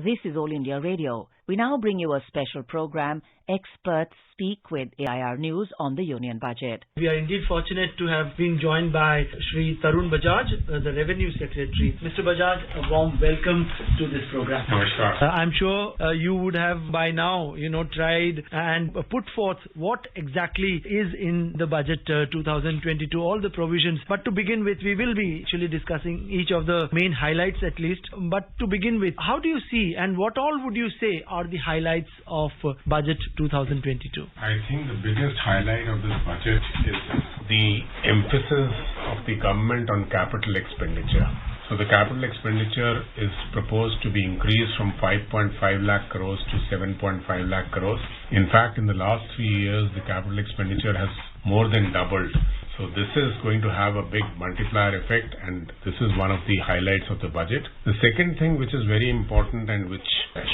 This is All India Radio. We now bring you a special program, Experts Speak with AIR News on the Union Budget. We are indeed fortunate to have been joined by Shri Tarun Bajaj, the Revenue Secretary. Mr. Bajaj, a warm welcome to this program. Namaskar. I'm sure you would have by now, tried and put forth what exactly is in the budget 2022, all the provisions. But to begin with, we will be actually discussing each of the main highlights at least. But to begin with, how do you see and what all would you say are the highlights of budget 2022? I think the biggest highlight of this budget is the emphasis of the government on capital expenditure. So the capital expenditure is proposed to be increased from 5.5 lakh crores to 7.5 lakh crores. In fact, in the last 3 years, the capital expenditure has more than doubled. So this is going to have a big multiplier effect, and this is one of the highlights of the budget. The second thing which is very important and which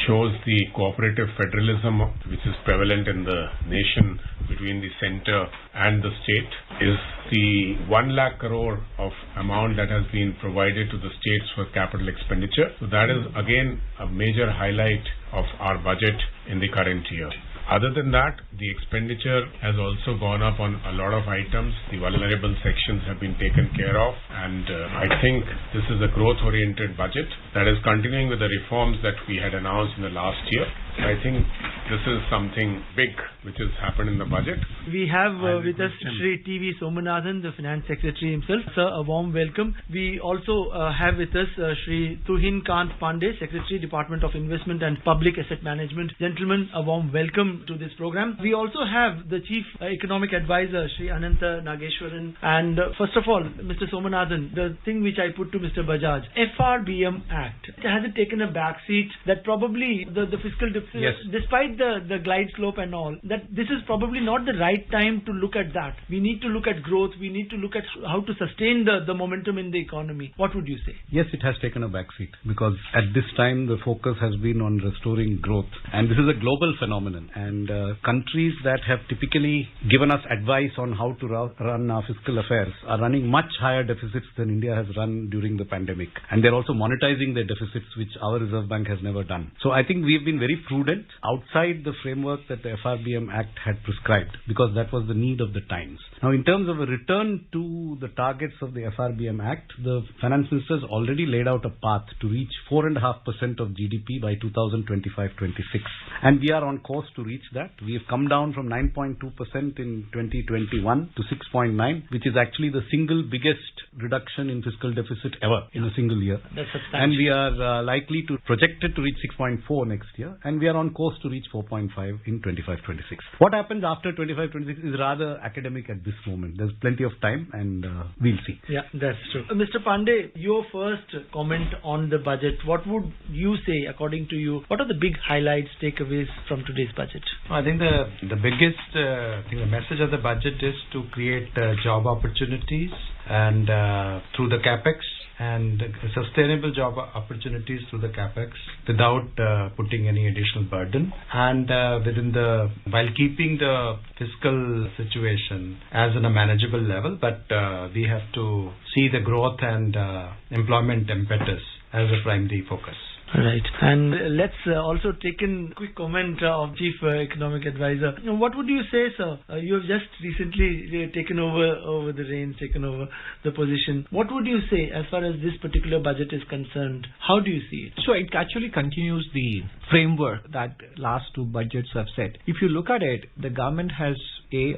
shows the cooperative federalism which is prevalent in the nation between the center and the state is the 1 lakh crore of amount that has been provided to the states for capital expenditure. So that is again a major highlight of our budget in the current year. Other than that, the expenditure has also gone up on a lot of items. The vulnerable sections have been taken care of, and I think this is a growth-oriented budget that is continuing with the reforms that we had announced in the last year. I think this is something big which has happened in the budget. We have with us Shri T.V. Somanathan, the Finance Secretary himself. Sir, a warm welcome. We also have with us Shri Tuhin Kant Pandey, Secretary, Department of Investment and Public Asset Management. Gentlemen, a warm welcome to this program. We also have the Chief Economic Advisor, Shri Anantha Nageshwaran. And first of all, Mr. Somanathan, the thing which I put to Mr. Bajaj, FRBM Act, has it taken a backseat that probably the fiscal deficit, yes, despite the glide slope and all, that this is probably not the right time to look at that. We need to look at growth. We need to look at how to sustain the momentum in the economy. What would you say? Yes, it has taken a backseat because at this time the focus has been on restoring growth, and this is a global phenomenon, and countries that have typically given us advice on how to run our fiscal affairs are running much higher deficits than India has run during the pandemic, and they're also monetizing their deficits, which our Reserve Bank has never done. So I think we've been very prudent outside the framework that the FRBM Act had prescribed, because that was the need of the times. Now, in terms of a return to the targets of the FRBM Act, the finance minister has already laid out a path to reach 4.5% of GDP by 2025-26, and we are on course to reach that. We have come down from 9.2% in 2021 to 6.9%, which is actually the single biggest reduction in fiscal deficit ever in a single year. That's substantial. And we are likely to projected to reach 6.4 next year, and we are on course to reach 4.5 in 25-26. What happens after 25-26 is rather academic at this moment. There's plenty of time, and we'll see. Yeah, that's true. Mr. Pandey, your first comment on the budget. What would you say, according to you, what are the big highlights, takeaways from today's budget? I think the biggest the message of the budget is to create job opportunities and through the capex, and sustainable job opportunities through the capex without putting any additional burden, and while keeping the fiscal situation as in a manageable level, but we have to see the growth and employment impetus as a primary focus. Right. And let's also take in a quick comment of Chief Economic Advisor. What would you say, sir? You have just recently taken over the reins, taken over the position. What would you say as far as this particular budget is concerned? How do you see it? So it actually continues the framework that last two budgets have set. If you look at it, the government has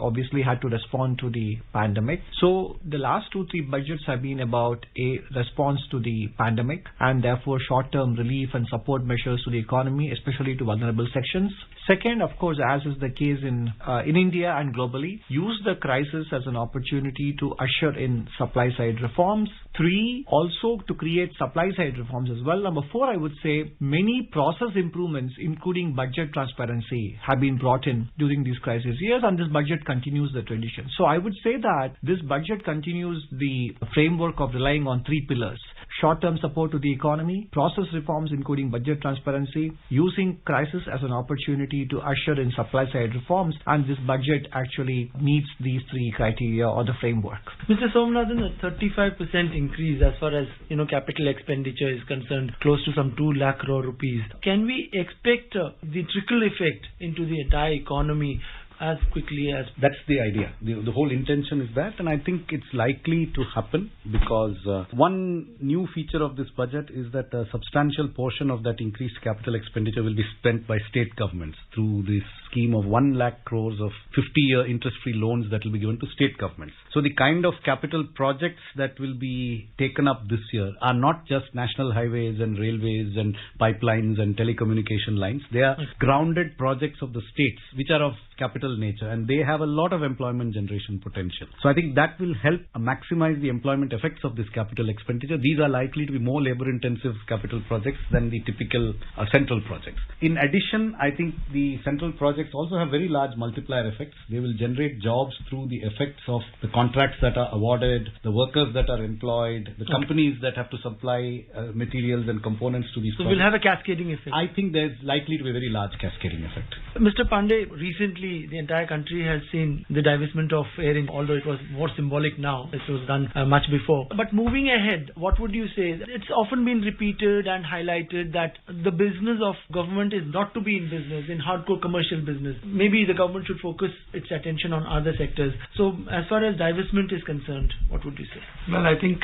obviously had to respond to the pandemic. So the last 2-3 budgets have been about a response to the pandemic, and therefore short-term relief and support measures to the economy, especially to vulnerable sections. Second, of course, as is the case in India and globally, use the crisis as an opportunity to usher in supply-side reforms. 3, also to create supply-side reforms as well. Number 4, I would say many process improvements, including budget transparency, have been brought in during these crisis years, and this budget continues the tradition. So I would say that this budget continues the framework of relying on 3 pillars: short-term support to the economy, process reforms including budget transparency, using crisis as an opportunity to usher in supply-side reforms, and this budget actually meets these three criteria or the framework. Mr. Somanathan, a 35% increase as far as capital expenditure is concerned, close to some 2 lakh crore rupees. Can we expect the trickle effect into the entire economy as quickly as... That's the idea. The whole intention is that, and I think it's likely to happen because one new feature of this budget is that a substantial portion of that increased capital expenditure will be spent by state governments through this scheme of 1 lakh crores of 50-year interest-free loans that will be given to state governments. So the kind of capital projects that will be taken up this year are not just national highways and railways and pipelines and telecommunication lines. They are grounded projects of the states which are of capital nature, and they have a lot of employment generation potential. So I think that will help maximize the employment effects of this capital expenditure. These are likely to be more labor-intensive capital projects than the typical central projects. In addition, I think the central projects also have very large multiplier effects. They will generate jobs through the effects of the contracts that are awarded, the workers that are employed, the companies that have to supply materials and components to these projects. So we'll have a cascading effect. I think there's likely to be a very large cascading effect. Mr. Pandey, recently the entire country has seen the divestment of Air India, although it was more symbolic now. It was done much before. But moving ahead, what would you say? It's often been repeated and highlighted that the business of government is not to be in business, in hardcore commercial business. Maybe the government should focus its attention on other sectors. So as far as divestment is concerned, what would you say? Well, I think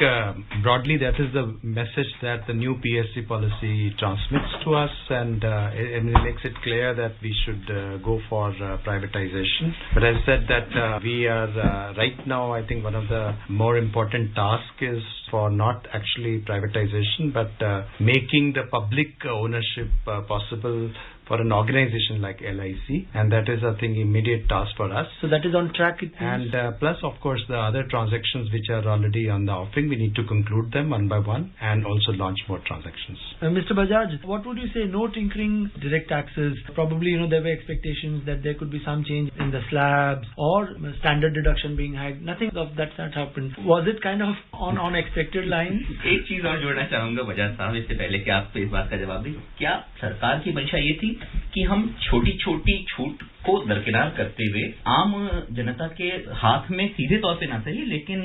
broadly that is the message that the new PSC policy transmits to us, and it makes it clear that we should go for privatization. But as I said that we are right now, I think one of the more important tasks is for not actually privatization, but making the public ownership possible for an organization like LIC, and that is, I think, immediate task for us. So that is on track, it And seems. plus, of course, the other transactions which are already on the offering, we need to conclude them one by one and also launch more transactions. Mr. Bajaj, what would you say? No tinkering, direct taxes. Probably, there were expectations that there could be some change in the slabs or standard deduction being hiked. Nothing of that happened. Was it kind of on unexpected lines? एक चीज और जोड़ना चाहूंगा बजाज साहब, इससे पहले कि आप इस बात का जवाब दें। क्या सरकार की मंशा ये थी कि हम छोटी छोटी छूट को दरकिनार करते हुए आम जनता के हाथ में सीधे तौर पे ना सही, लेकिन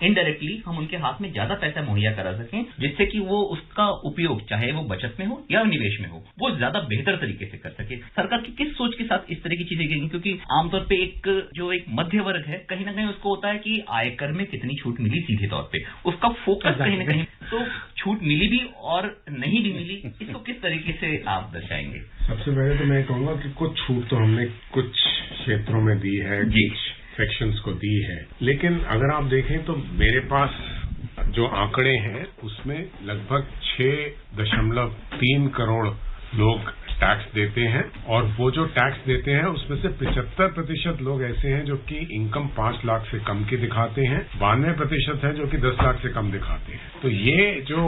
इनडायरेक्टली हम उनके हाथ में ज्यादा पैसा मुहैया करा सकें, जिससे कि वो उसका उपयोग, चाहे वो बचत में हो या निवेश में हो, वो ज्यादा बेहतर तरीके से कर सके। सरकार की किस सोच के साथ इस तरह की चीजें की? क्योंकि आमतौर पे एक मध्य वर्ग है, कहीं ना कहीं उसको होता है कि आयकर में कितनी छूट मिली सीधे तौर पे, उसका फोकस कहीं ना कहीं, तो छूट मिली भी और नहीं भी मिली, इसको किस तरीके से आप दर्शाएंगे? सबसे पहले तो मैं कहूंगा कि कुछ छूट तो हमने कुछ क्षेत्रों में दी है, कुछ सेक्शंस को दी है, लेकिन अगर आप देखें तो मेरे पास जो आंकड़े हैं उसमें लगभग 6.3 करोड़ लोग टैक्स देते हैं, और वो जो टैक्स देते हैं उसमें से 75% लोग ऐसे हैं जो कि इनकम 5 लाख से कम की दिखाते हैं, 92% है जो कि 10 लाख से कम दिखाते हैं। तो ये जो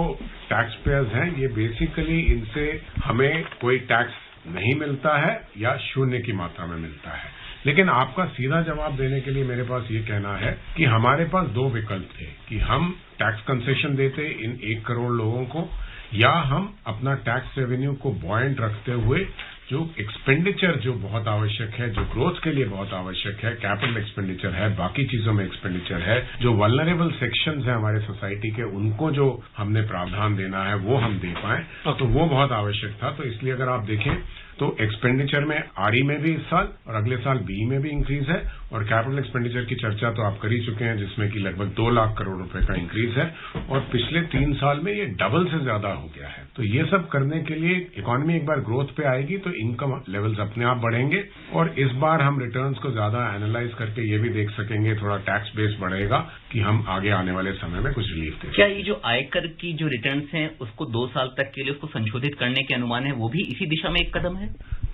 टैक्स पेयर्स हैं, ये बेसिकली इनसे हमें कोई टैक्स नहीं मिलता है या शून्य की मात्रा में मिलता है। लेकिन आपका सीधा जवाब देने के लिए मेरे पास ये कहना है कि हमारे पास 2 विकल्प थे कि हम टैक्स कंसेशन देते इन 1 करोड़ लोगों को, या हम अपना टैक्स रेवेन्यू को बॉयंट रखते हुए जो एक्सपेंडिचर जो बहुत आवश्यक है, जो ग्रोथ के लिए बहुत आवश्यक है, कैपिटल एक्सपेंडिचर है, बाकी चीजों में एक्सपेंडिचर है, जो वल्नरेबल सेक्शंस हैं हमारे सोसाइटी के, उनको जो हमने प्रावधान देना है वो हम दे पाए, तो वो बहुत आवश्यक था। तो इसलिए अगर आप देखें तो एक्सपेंडिचर में आरई में भी इस साल और अगले साल बी में भी इंक्रीज है, और कैपिटल एक्सपेंडिचर की चर्चा तो आप कर ही चुके हैं, जिसमें कि लगभग 2 लाख करोड़ रुपए का इंक्रीज है, और पिछले 3 साल में ये डबल से ज्यादा हो गया है। तो ये सब करने के लिए इकोनॉमी एक बार ग्रोथ पे आएगी तो इनकम लेवल्स अपने आप बढ़ेंगे, और इस बार हम रिटर्न्स को ज्यादा एनालाइज करके ये भी देख सकेंगे, थोड़ा टैक्स बेस बढ़ेगा कि हम आगे आने वाले समय में कुछ रिलीफ दें। क्या ये जो आयकर की जो रिटर्न्स हैं उसको 2 साल तक के लिए उसको संशोधित करने के अनुमान है, वो भी इसी दिशा में एक कदम है?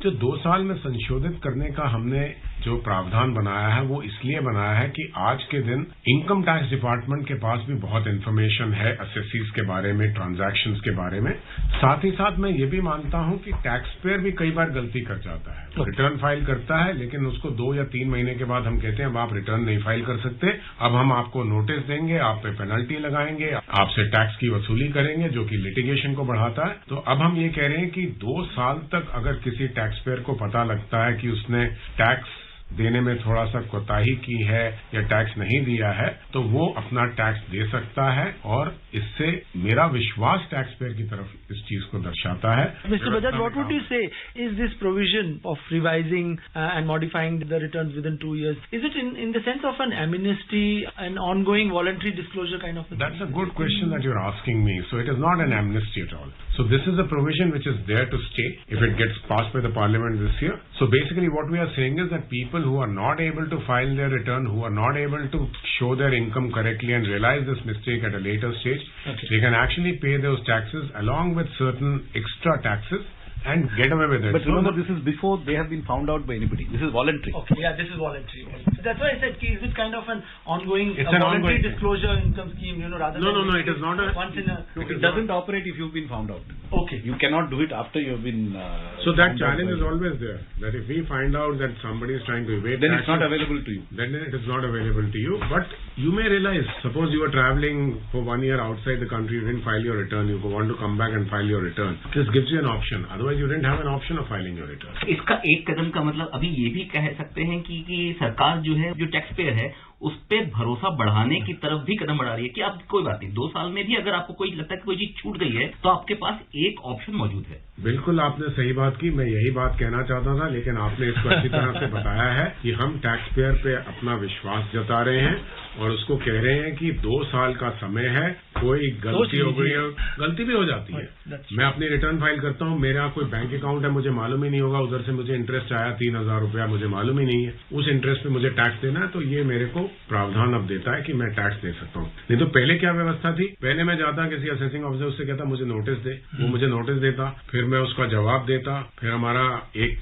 जो 2 साल में संशोधित करने का हमने जो प्रावधान बनाया है वो इसलिए बनाया है कि आज के दिन इनकम टैक्स डिपार्टमेंट के पास भी बहुत इन्फॉर्मेशन है असेसीज के बारे में, ट्रांजैक्शंस के बारे में। साथ ही साथ मैं ये भी मानता हूं कि टैक्स पेयर भी कई बार गलती कर जाता है, रिटर्न फाइल करता है, लेकिन उसको 2 या 3 महीने के बाद हम कहते हैं अब आप रिटर्न नहीं फाइल कर सकते, अब हम आपको नोटिस देंगे, आप पे पेनल्टी लगाएंगे, आपसे टैक्स की वसूली करेंगे, जो कि लिटिगेशन को बढ़ाता है। तो अब हम ये कह रहे हैं कि 2 साल तक अगर किसी टैक्स पेयर को पता लगता है कि उसने टैक्स देने में थोड़ा सा कोताही की है या टैक्स नहीं दिया है, तो वो अपना टैक्स दे सकता है, और इससे मेरा विश्वास टैक्स पेयर की तरफ इस चीज को दर्शाता है। Mr. Bajaj, what would you say is this provision of revising and modifying the returns within 2 years? Is it in the sense of an amnesty, an ongoing voluntary disclosure kind of a thing? That's a good question that you're asking me. So it is not an amnesty at all. So this is a provision which is there to stay if it gets passed by the parliament this year. So basically what we are saying is that people who are not able to file their return, who are not able to show their income correctly and realize this mistake at a later stage, they can actually pay those taxes along with certain extra taxes and get away with it. But remember, this is before they have been found out by anybody. This is voluntary. Okay, yeah, this is voluntary. So that's why I said, is it kind of an ongoing, It's a an voluntary ongoing disclosure income scheme, rather than... No, it is not a... Once in a... No, it doesn't operate if you've been found out. Okay. You cannot do it after you've been... So that challenge is always there. That if we find out that somebody is trying to evade then taxes, it's not available to you. then it is not available to you. But you may realize, suppose you were traveling for 1 year outside the country, you didn't file your return, you want to come back and file your return. This gives you an option. Otherwise, you didn't have an option of filing your return. इसका एक कदम का मतलब अभी ये भी कह सकते हैं कि सरकार जो है, जो टैक्स पेयर है, उस पे भरोसा बढ़ाने की तरफ भी कदम बढ़ा रही है कि आप कोई बात नहीं, 2 साल में भी अगर आपको कोई लगता है कि कोई चीज छूट गई है तो आपके पास एक ऑप्शन मौजूद है। बिल्कुल आपने सही बात की, मैं यही बात कहना चाहता था, लेकिन आपने इसको अच्छी तरह से बताया है कि हम टैक्स पेयर पे अपना विश्वास जता रहे हैं और उसको कह रहे हैं कि 2 साल का समय है, कोई गलती हो गई है, गलती भी हो जाती है। मैं अपनी रिटर्न फाइल करता हूँ, मेरा कोई बैंक अकाउंट है, मुझे मालूम ही नहीं होगा, उधर से मुझे इंटरेस्ट आया 3,000 रुपया, मुझे मालूम ही नहीं है, उस इंटरेस्ट पे मुझे टैक्स देना है, तो ये मेरे को प्रावधान अब देता है कि मैं टैक्स दे सकता हूँ। नहीं तो पहले क्या व्यवस्था थी, पहले मैं जाता किसी असेसिंग ऑफिसर, उससे कहता मुझे नोटिस दे, वो मुझे नोटिस देता, फिर मैं उसका जवाब देता, फिर हमारा एक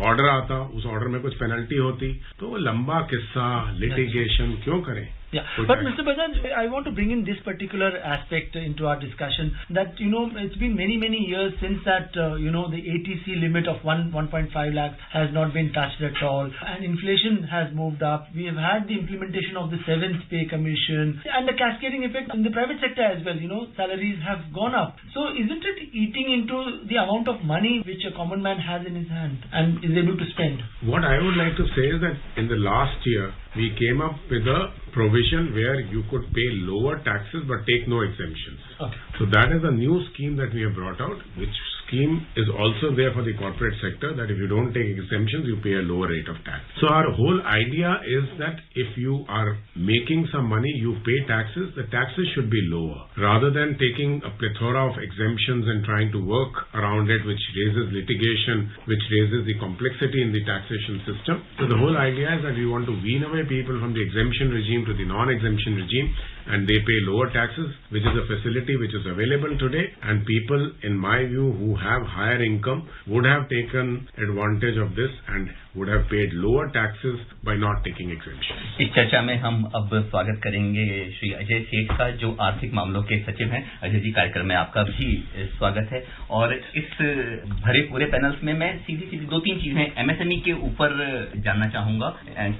ऑर्डर आता, उस ऑर्डर में कुछ पेनल्टी होती, तो वो लंबा किस्सा, लिटिगेशन क्यों करें। Yeah, but Mr. Bajaj, I want to bring in this particular aspect into our discussion that, it's been many years since that, the ATC limit of 1.5 lakhs has not been touched at all, and inflation has moved up. We have had the implementation of the 7th pay commission and the cascading effect in the private sector as well, salaries have gone up. So isn't it eating into the amount of money which a common man has in his hand and is able to spend? What I would like to say is that in the last year, we came up with a provision where you could pay lower taxes but take no exemptions. Okay. So that is a new scheme that we have brought out, which scheme is also there for the corporate sector, that if you don't take exemptions, you pay a lower rate of tax. So our whole idea is that if you are making some money, you pay taxes, the taxes should be lower, rather than taking a plethora of exemptions and trying to work around it, which raises litigation, which raises the complexity in the taxation system. So the whole idea is that we want to wean away people from the exemption regime to the non-exemption regime, and they pay lower taxes, which is a facility which is available today, and people, in my view, who have higher income would have taken advantage of this and would have paid lower taxes by not taking exemptions. इस चर्चा में हम अब स्वागत करेंगे श्री अजय सेठ का, जो आर्थिक मामलों के सचिव हैं। अजय जी, कार्यक्रम में आपका भी स्वागत है। और इस भरे पूरे पैनल्स में मैं सीधी 2-3 चीजें एमएसएमई के ऊपर जानना चाहूंगा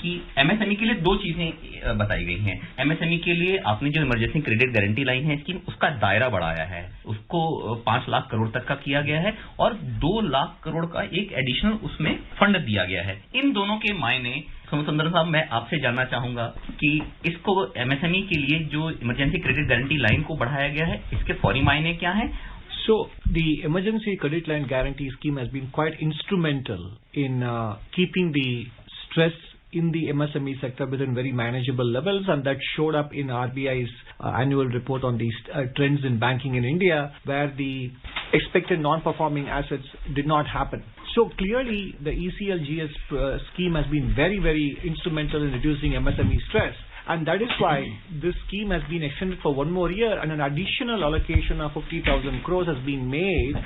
कि एमएसएमई के लिए 2 चीजें बताई गई हैं। एमएसएमई के लिए आपने जो इमरजेंसी क्रेडिट गारंटी लाइन है स्कीम, उसका दायरा बढ़ाया है, उसको 5 लाख करोड़ तक का किया गया है और 2 लाख करोड़ का एक एडिशनल उसमें फंड दिया गया है। इन दोनों के मायने सोमसुंदरम साहब, मैं आपसे जानना चाहूंगा कि इसको एमएसएमई के लिए जो इमरजेंसी क्रेडिट गारंटी लाइन को बढ़ाया गया है, इसके फौरी मायने क्या हैं? So the emergency credit line guarantee scheme has been quite instrumental in keeping the stress in the MSME sector within very manageable levels, and that showed up in RBI's annual report on these trends in banking in India, where the expected non-performing assets did not happen. So clearly the ECLGS scheme has been very instrumental in reducing MSME stress. And that is why this scheme has been extended for 1 more year, and an additional allocation of 50,000 crores has been made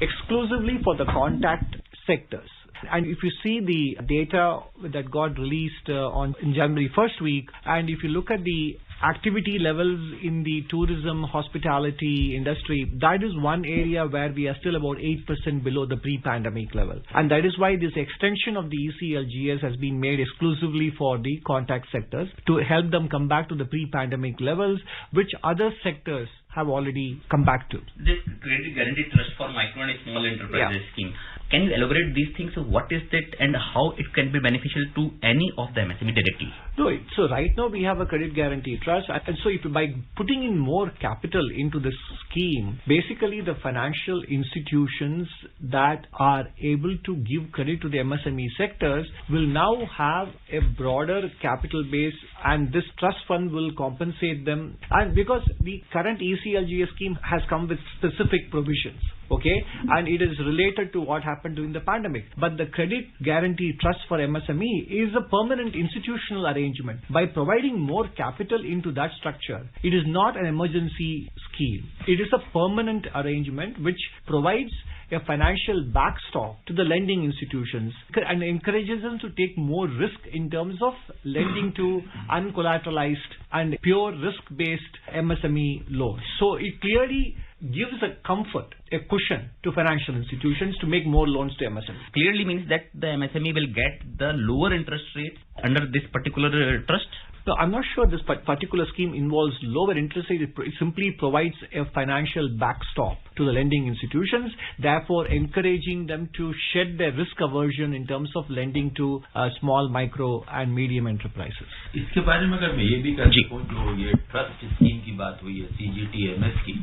exclusively for the contact sectors. And if you see the data that got released in January first week, and if you look at the activity levels in the tourism hospitality industry, that is one area where we are still about 8% below the pre-pandemic level. And that is why this extension of the ECLGS has been made exclusively for the contact sectors to help them come back to the pre-pandemic levels, which other sectors have already come back to. This Credit Guarantee Trust for Micro and Small Enterprises scheme, can you elaborate these things? What is it and how it can be beneficial to any of the MSME directly? No, so right now we have a credit guarantee trust, and so if by putting in more capital into this scheme, basically the financial institutions that are able to give credit to the MSME sectors will now have a broader capital base, and this trust fund will compensate them. And because the current ECLGS scheme has come with specific provisions, okay, and it is related to what happened during the pandemic. But the Credit Guarantee Trust for MSME is a permanent institutional arrangement. By providing more capital into that structure, it is not an emergency scheme. It is a permanent arrangement which provides a financial backstop to the lending institutions and encourages them to take more risk in terms of lending to uncollateralized and pure risk-based MSME loans. So it clearly gives a comfort, a cushion to financial institutions to make more loans to MSME. Clearly means that the MSME will get the lower interest rates under this particular trust? No, I'm not sure this particular scheme involves lower interest rate. It simply provides a financial backstop to the lending institutions, therefore encouraging them to shed their risk aversion in terms of lending to small, micro and medium enterprises. इसके बारे में अगर मैं ये भी कर सकूं, जो ये ट्रस्ट स्कीम की बात हुई है, CGTMS की,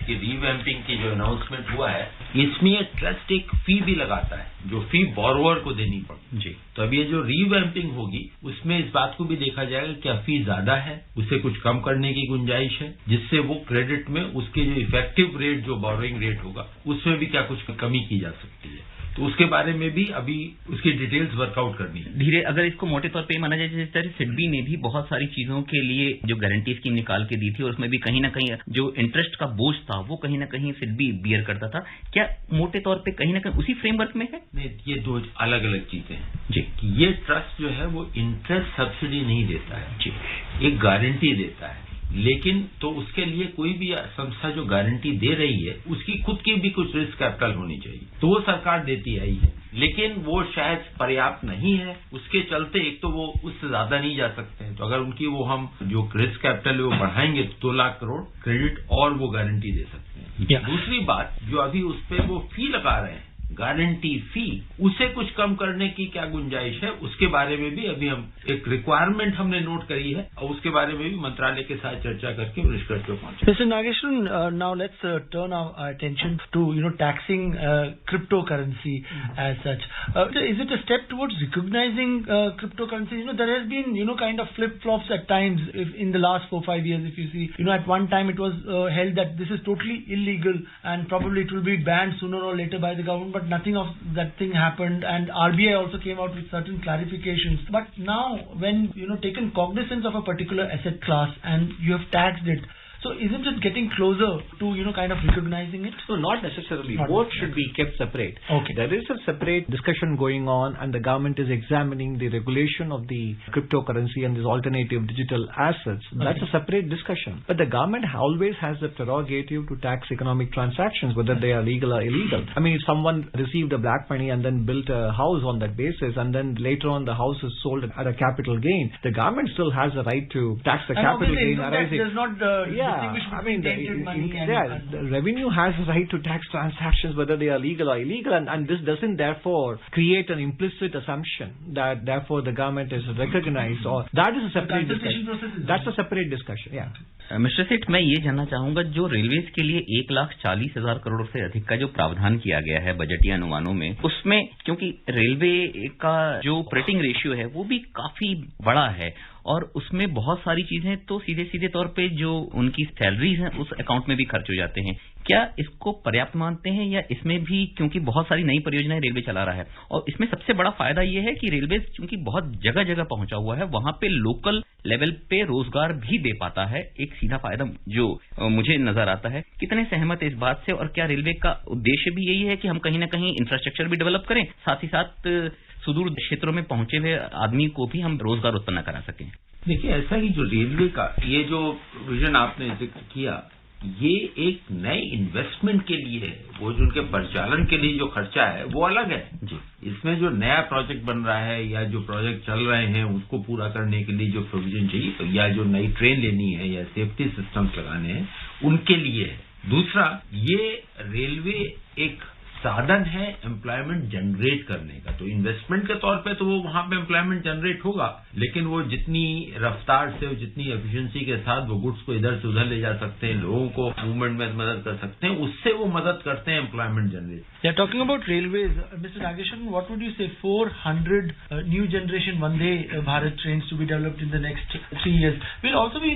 कि रीवैम्पिंग की जो अनाउंसमेंट हुआ है, इसमें ये ट्रस्ट एक फी भी लगाता है, जो फी बोरोवर को देनी पड़ती जी। तो अब ये जो रीवैम्पिंग होगी, उसमें इस बात को भी देखा जाएगा क्या फी ज्यादा है, उसे कुछ कम करने की गुंजाइश है, जिससे वो क्रेडिट में उसके जो इफेक्टिव रेट, जो बोरोइंग रेट होगा, उसमें भी क्या कुछ कमी की जा सकती है। तो उसके बारे में भी अभी उसकी डिटेल्स वर्कआउट करनी है। धीरे अगर इसको मोटे तौर पे माना जाए, जिस तरह सिडबी ने भी बहुत सारी चीजों के लिए जो गारंटी स्कीम निकाल के दी थी, और उसमें भी कहीं ना कहीं जो इंटरेस्ट का बोझ था वो कहीं ना कहीं सिडबी बियर करता था, क्या मोटे तौर पे कहीं ना कहीं उसी फ्रेमवर्क में है? नहीं, ये दो अलग अलग चीजें हैं जी। ये ट्रस्ट जो है वो इंटरेस्ट सब्सिडी नहीं देता है जी, एक गारंटी देता है, लेकिन तो उसके लिए कोई भी संस्था जो गारंटी दे रही है उसकी खुद की भी कुछ रिस्क कैपिटल होनी चाहिए, तो वो सरकार देती आई है, लेकिन वो शायद पर्याप्त नहीं है। उसके चलते एक तो वो उससे ज्यादा नहीं जा सकते हैं, तो अगर उनकी वो हम जो रिस्क कैपिटल वो बढ़ाएंगे तो 2 लाख करोड़ क्रेडिट और वो गारंटी दे सकते हैं। दूसरी बात, जो अभी उस पर वो फी लगा रहे हैं, गारंटी फी, उसे कुछ कम करने की क्या गुंजाइश है, उसके बारे में भी अभी हम एक रिक्वायरमेंट हमने नोट करी है, और उसके बारे में भी मंत्रालय के साथ चर्चा करके निष्कर्ष पे पहुंचे। Mr. Nageshwaran, now let's turn our attention to taxing cryptocurrency as such. Is it a step towards recognizing cryptocurrency? There has been kind of flip-flops at times in the last 4-5 years. If you see, at one time it was held that this is totally illegal and probably it will be banned sooner or later by the government. But nothing of that thing happened, and RBI also came out with certain clarifications. But now, when taken cognizance of a particular asset class and you have taxed it, so isn't it getting closer to kind of recognizing it? No, not necessarily. Both should be kept separate. Okay. There is a separate discussion going on, and the government is examining the regulation of the cryptocurrency and these alternative digital assets. That's a separate discussion. But the government always has the prerogative to tax economic transactions, whether they are legal or illegal. I mean, if someone received a black money and then built a house on that basis, and then later on the house is sold at a capital gain, the government still has the right to tax the capital gain arising. There's not I mean, the revenue has the right to tax transactions whether they are legal or illegal, and this doesn't therefore create an implicit assumption that therefore the government is recognized, or that is a separate discussion. That's a separate discussion. Yeah. Mister सेठ, मैं ये जानना चाहूंगा, जो railways के लिए 1,40,000 करोड़ से अधिक का जो प्रावधान किया गया है बजटीय अनुमानों में, उसमें क्योंकि रेलवे का जो ऑपरेटिंग रेशियो है वो भी काफी बड़ा है, और उसमें बहुत सारी चीजें तो सीधे सीधे तौर पे जो उनकी सैलरीज हैं उस अकाउंट में भी खर्च हो जाते हैं, क्या इसको पर्याप्त मानते हैं या इसमें भी, क्योंकि बहुत सारी नई परियोजनाएं रेलवे चला रहा है और इसमें सबसे बड़ा फायदा यह है कि रेलवे चूंकि बहुत जगह जगह पहुंचा हुआ है, वहां पे लोकल लेवल पे रोजगार भी दे पाता है, एक सीधा फायदा जो मुझे नजर आता है। कितने सहमत है इस बात से, और क्या रेलवे का उद्देश्य भी यही है कि हम कहीं ना कहीं इंफ्रास्ट्रक्चर भी डेवलप करें, साथ ही साथ सुदूर क्षेत्रों में पहुंचे हुए आदमी को भी हम रोजगार उत्पन्न करा सकें? देखिए, ऐसा ही जो रेलवे का ये जो विजन आपने जिक्र किया, ये एक नए इन्वेस्टमेंट के लिए है, वो जो उनके परिचालन के लिए जो खर्चा है वो अलग है जी। इसमें जो नया प्रोजेक्ट बन रहा है या जो प्रोजेक्ट चल रहे हैं उसको पूरा करने के लिए जो प्रोविजन चाहिए या जो नई ट्रेन लेनी है या सेफ्टी सिस्टम्स लगाने हैं उनके लिए है। दूसरा, ये रेलवे एक साधन है एम्प्लॉयमेंट जनरेट करने का, तो इन्वेस्टमेंट के तौर पे तो वो वहां पे एम्प्लॉयमेंट जनरेट होगा, लेकिन वो जितनी रफ्तार से और जितनी एफिशिएंसी के साथ वो गुड्स को इधर से उधर ले जा सकते हैं, लोगों को मूवमेंट में मदद कर सकते हैं, उससे वो मदद करते हैं employment generate. Yeah, talking about railways, Mr. Nageshwaran, what would you say? 400 new generation Vande Bharat trains to be developed in the next 3 years. Will also be,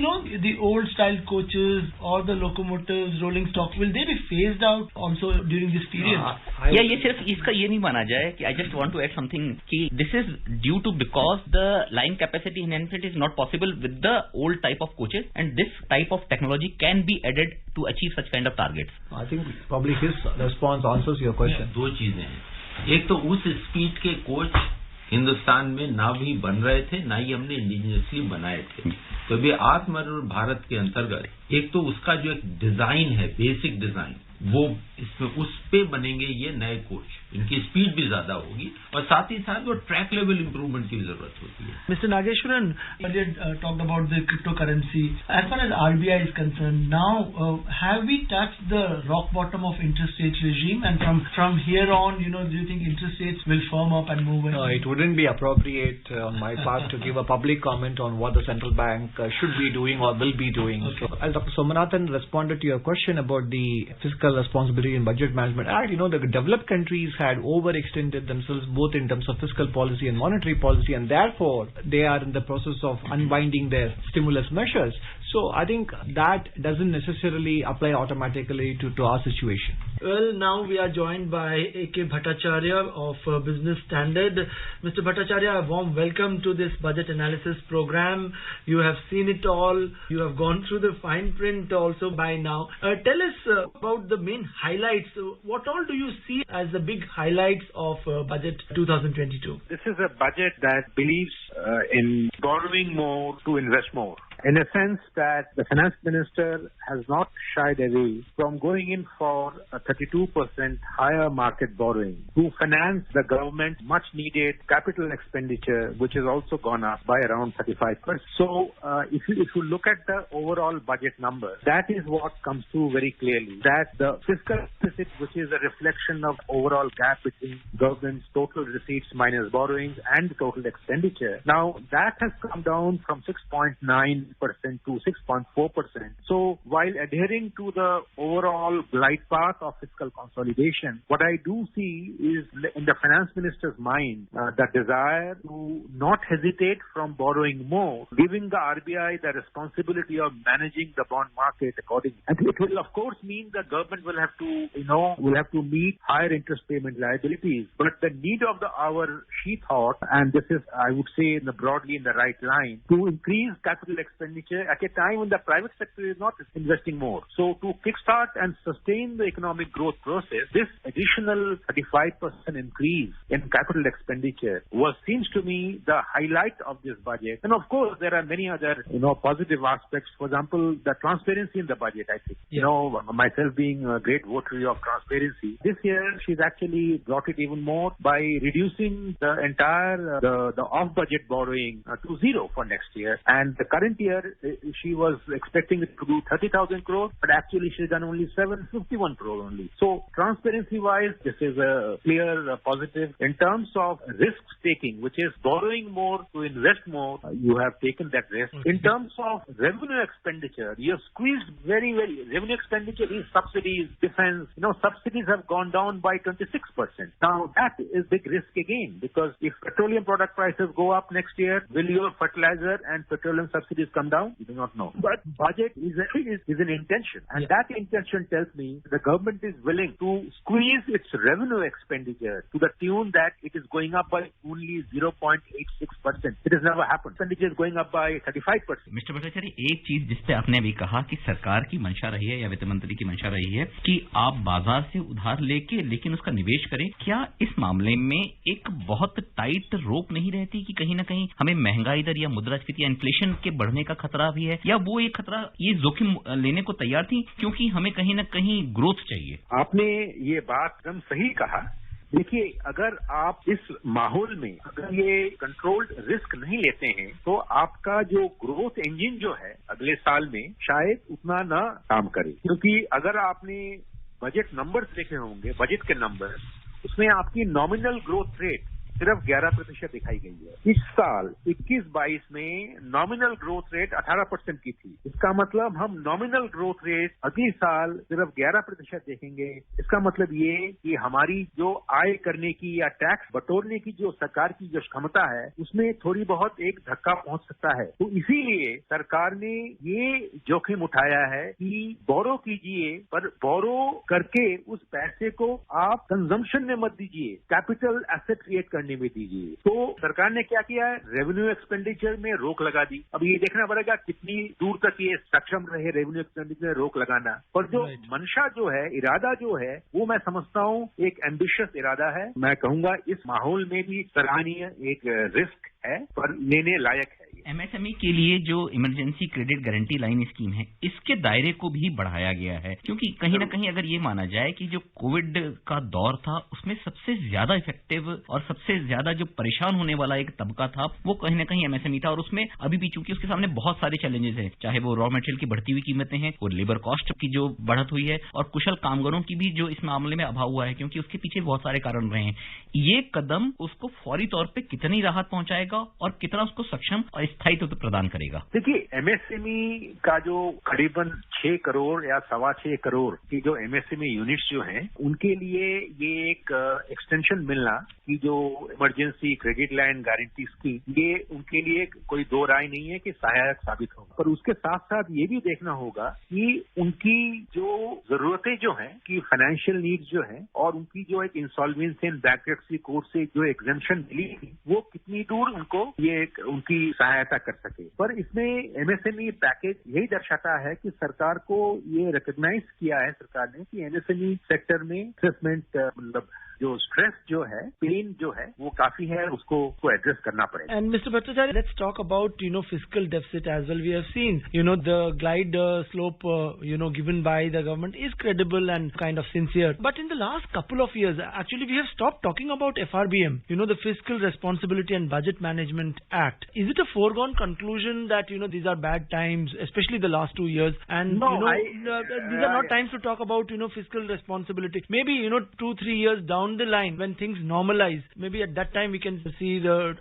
the old style coaches or the locomotives, rolling stock, will they be phased out also during this period? या ये सिर्फ इसका ये नहीं माना जाए कि I just want to add something कि this is due to because the line capacity enhancement is not possible with the old type of coaches and this type of technology can be added to achieve such kind of targets. I think probably his response answers your question. दो चीजें हैं, एक तो उस speed के coach Hindustan में ना भी बन रहे थे, ना ही हमने इंडिजिनियसली बनाए थे। तो भी आत्मनिर्भर भारत के अंतर्गत एक तो उसका जो एक डिजाइन है, बेसिक डिजाइन, वो इसमें उस पे बनेंगे ये नए कोच, इनकी स्पीड भी ज्यादा होगी और साथ ही साथ वो ट्रैक लेवल इंप्रूवमेंट की जरूरत होती है। Mr. Nageshwaran, earlier talked about the cryptocurrency. As far as RBI is concerned, now have we touched the rock bottom of interest rate regime, and from here on, do you think interest rates will firm up and move in? No, it wouldn't be appropriate on my part to give a public comment on what the central bank should be doing or will be doing. Okay. So, as Dr. Somanathan responded to your question about the fiscal responsibility in budget management act, the developed countries had overextended themselves both in terms of fiscal policy and monetary policy, and therefore they are in the process of unwinding their stimulus measures. So I think that doesn't necessarily apply automatically to our situation. Well, now we are joined by A.K. Bhattacharya of Business Standard. Mr. Bhattacharya, a warm welcome to this budget analysis program. You have seen it all. You have gone through the fine print also by now. Tell us about the main highlights. What all do you see as the big highlights of budget 2022? This is a budget that believes in borrowing more to invest more. In a sense that the finance minister has not shied away from going in for a 32% higher market borrowing to finance the government much needed capital expenditure, which has also gone up by around 35%. So if you look at the overall budget number, that is what comes through very clearly, that the fiscal deficit, which is a reflection of overall gap between government's total receipts minus borrowings and total expenditure, now that has come down from 6.9% to 6.4%. So while adhering to the overall glide path of fiscal consolidation, what I do see is in the finance minister's mind the desire to not hesitate from borrowing more, giving the RBI the responsibility of managing the bond market accordingly. And it will of course mean the government will have to meet higher interest payment liabilities. But the need of the hour, she thought, and this is I would say broadly in the right line, to increase capital expenditure at a time when the private sector is not investing more. So to kickstart and sustain the economic growth process, this additional 35% increase in capital expenditure seems to me the highlight of this budget. And of course there are many other positive aspects. For example, the transparency in the budget, I think. Myself being a great votary of transparency, this year she's actually brought it even more by reducing the entire the off budget borrowing to zero for next year. And the current year she was expecting it to do 30,000 crores, but actually she's done only 751 crores only. So transparency wise, this is a clear positive. In terms of risk taking, which is borrowing more to invest more, you have taken that risk. In terms of revenue expenditure, you have squeezed very, revenue expenditure is subsidies, defense, subsidies have gone down by 26%. Now that is big risk again, because if petroleum product prices go up next year, will your fertilizer and petroleum subsidies come down? We do not know. But budget is an intention. And that intention tells me the government is willing to squeeze its revenue expenditure to the tune that it is going up by only 0.86%. It has never happened. Expenditure is going up by 35%. Mister Bhattacharya, एक चीज जिस पे आपने अभी कहा कि सरकार की मंशा रही है या वित्त मंत्री की मंशा रही है कि आप बाजार से उधार लेके लेकिन उसका निवेश करें, क्या इस मामले में एक बहुत टाइट रोक नहीं रहती कि कहीं ना कहीं हमें महंगाई दर या मुद्रास्फीति या इन्फ्लेशन के बढ़ने का खतरा भी है, या वो एक खतरा ये जोखिम लेने को तैयार थी क्योंकि हमें कहीं ना कहीं ग्रोथ चाहिए? आपने ये बात एकदम सही कहा। देखिए, अगर आप इस माहौल में अगर ये कंट्रोल्ड रिस्क नहीं लेते हैं तो आपका जो ग्रोथ इंजन जो है अगले साल में शायद उतना ना काम करे, क्योंकि अगर आपने बजट नंबर्स देखे होंगे, बजट के नंबर, उसमें आपकी नॉमिनल ग्रोथ रेट सिर्फ 11% दिखाई गई है। इस साल 21-22 में नॉमिनल ग्रोथ रेट 18% की थी। इसका मतलब हम नॉमिनल ग्रोथ रेट अगले साल सिर्फ 11% देखेंगे। इसका मतलब ये कि हमारी जो आय करने की या टैक्स बटोरने की जो सरकार की जो क्षमता है उसमें थोड़ी बहुत एक धक्का पहुंच सकता है। तो इसीलिए सरकार ने ये जोखिम उठाया है कि बोरो कीजिए, पर बोरो करके उस पैसे को आप कंजम्पशन में मत दीजिए, कैपिटल एसेट क्रिएट करने में दीजिए। तो सरकार ने क्या किया है, रेवेन्यू एक्सपेंडिचर में रोक लगा दी। अब ये देखना पड़ेगा कितनी दूर तक ये सक्षम रहे रेवेन्यू एक्सपेंडिचर में रोक लगाना। पर जो मंशा जो है, इरादा जो है, वो मैं समझता हूँ एक एम्बिशियस इरादा है। मैं कहूंगा इस माहौल में भी सराहनीय एक रिस्क है, पर लेने लायक है। एमएसएमई के लिए जो emergency credit guarantee line scheme है, इसके दायरे को भी बढ़ाया गया है, क्योंकि कहीं ना कहीं अगर ये माना जाए कि जो कोविड का दौर था उसमें सबसे ज्यादा इफेक्टिव और सबसे ज्यादा जो परेशान होने वाला एक तबका था वो कहीं ना कहीं एमएसएमई था। और उसमें अभी भी चूंकि उसके सामने बहुत सारे चैलेंजेस हैं, चाहे वो रॉ मटेरियल की बढ़ती हुई कीमतें हैं, वो लेबर कॉस्ट की जो बढ़त हुई है, और कुशल कामगारों की भी जो इस मामले में अभाव हुआ है, क्योंकि उसके पीछे बहुत सारे कारण रहे हैं। ये कदम उसको फौरी तौर पर कितनी राहत पहुंचाएगा और कितना उसको सक्षम और स्थायित्व प्रदान करेगा? देखिए, एमएसएमई का जो करीबन 6 करोड़ या 6.25 करोड़ की जो एमएसएमई यूनिट्स जो हैं, उनके लिए ये एक एक्सटेंशन मिलना कि जो emergency credit line guarantee scheme, ये उनके लिए कोई दो राय नहीं है कि सहायक साबित होगा। पर उसके साथ साथ ये भी देखना होगा कि उनकी जो जरूरतें जो हैं, कि फाइनेंशियल नीड्स जो हैं, और उनकी जो एक इंसॉल्वेंसी एंड बैंक्रप्सी कोर्ट से जो एग्जेम्पशन मिली थी, वो कितनी दूर उनको ये उनकी सहायता कर सके। पर इसमें एमएसएमई पैकेज यही दर्शाता है कि सरकार को ये रिकॉग्नाइज किया है सरकार ने कि एमएसएमई सेक्टर में इन्वेस्टमेंट मतलब जो स्ट्रेस जो है, पेन जो है, वो काफी है, उसको एड्रेस करना पड़ेगा। And Mr. Bhattacharya, let's talk about fiscal deficit as well. We have seen the glide slope given by the government is credible and kind of sincere. But in the last couple of years, actually we have stopped talking about FRBM, the Fiscal Responsibility and Budget Management Act. Is it a foregone conclusion that these are bad times, especially the last 2 years, and these are not times to talk about fiscal responsibility? Maybe 2-3 years down the line, when things normalize, maybe at that time we can see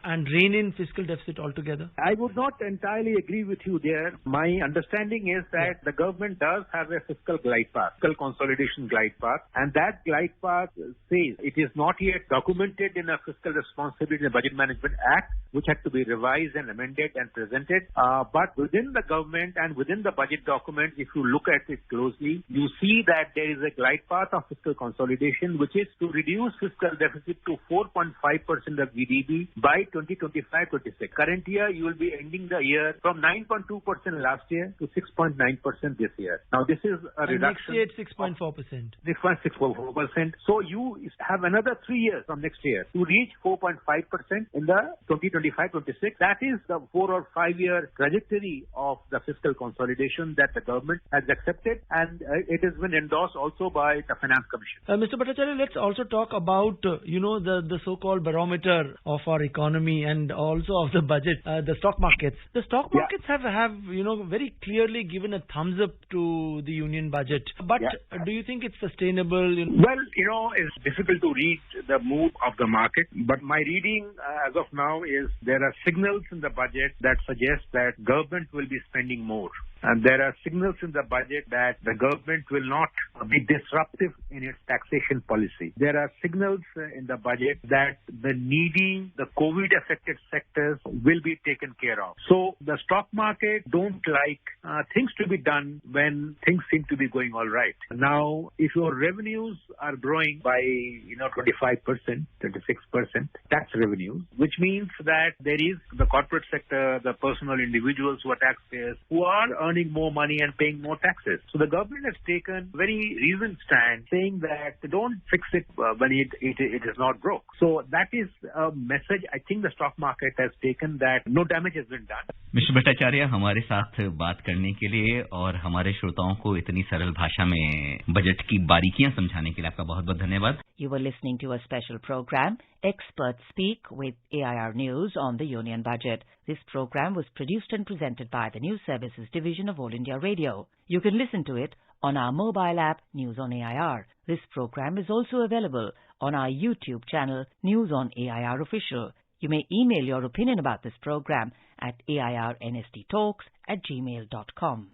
and rein in fiscal deficit altogether. I would not entirely agree with you there. My understanding is that the government does have a fiscal glide path, fiscal consolidation glide path, and that glide path says it is not yet documented in a Fiscal Responsibility and Budget Management Act, which had to be revised and amended and presented. But within the government and within the budget document, if you look at it closely, you see that there is a glide path of fiscal consolidation, which is to reduce fiscal deficit to 4.5% of GDP by 2025-26. Current year, you will be ending the year from 9.2% last year to 6.9% this year. Now, this is a reduction. Next year, it's 6.4%. 6.4%. So, you have another 3 years from next year to reach 4.5% in the 2025-26. That is the 4 or 5 year trajectory of the fiscal consolidation that the government has accepted, and it has been endorsed also by the Finance Commission. Mr. Bhattacharya, let's also talk about the so-called barometer of our economy and also of the budget, the stock markets. The stock markets have very clearly given a thumbs up to the union budget. But do you think it's sustainable? Well, it's difficult to read the mood of the market, but my reading as of now is there are signals in the budget that suggest that government will be spending more. And there are signals in the budget that the government will not be disruptive in its taxation policy. There are signals in the budget that the needy, the COVID-affected sectors will be taken care of. So the stock market don't like things to be done when things seem to be going all right. Now, if your revenues are growing by 25%, 26% tax revenues, which means that there is the corporate sector, the personal individuals who are taxpayers, who are earning more money and paying more taxes. So the government has taken very reasoned stand saying that don't fix it when it is not broke. So that is a message I think the stock market has taken, that no damage has been done. Mister Bhattacharya, हमारे साथ बात करने के लिए और हमारे श्रोताओं को इतनी सरल भाषा में बजट की बारीकियां समझाने के लिए आपका बहुत बहुत धन्यवाद. You were listening to a special program, Experts Speak, with AIR News on the Union Budget. This program was produced and presented by the News Services Division of All India Radio. You can listen to it on our mobile app, News on AIR. This program is also available on our YouTube channel, News on AIR Official. You may email your opinion about this program at airnsttalks@gmail.com.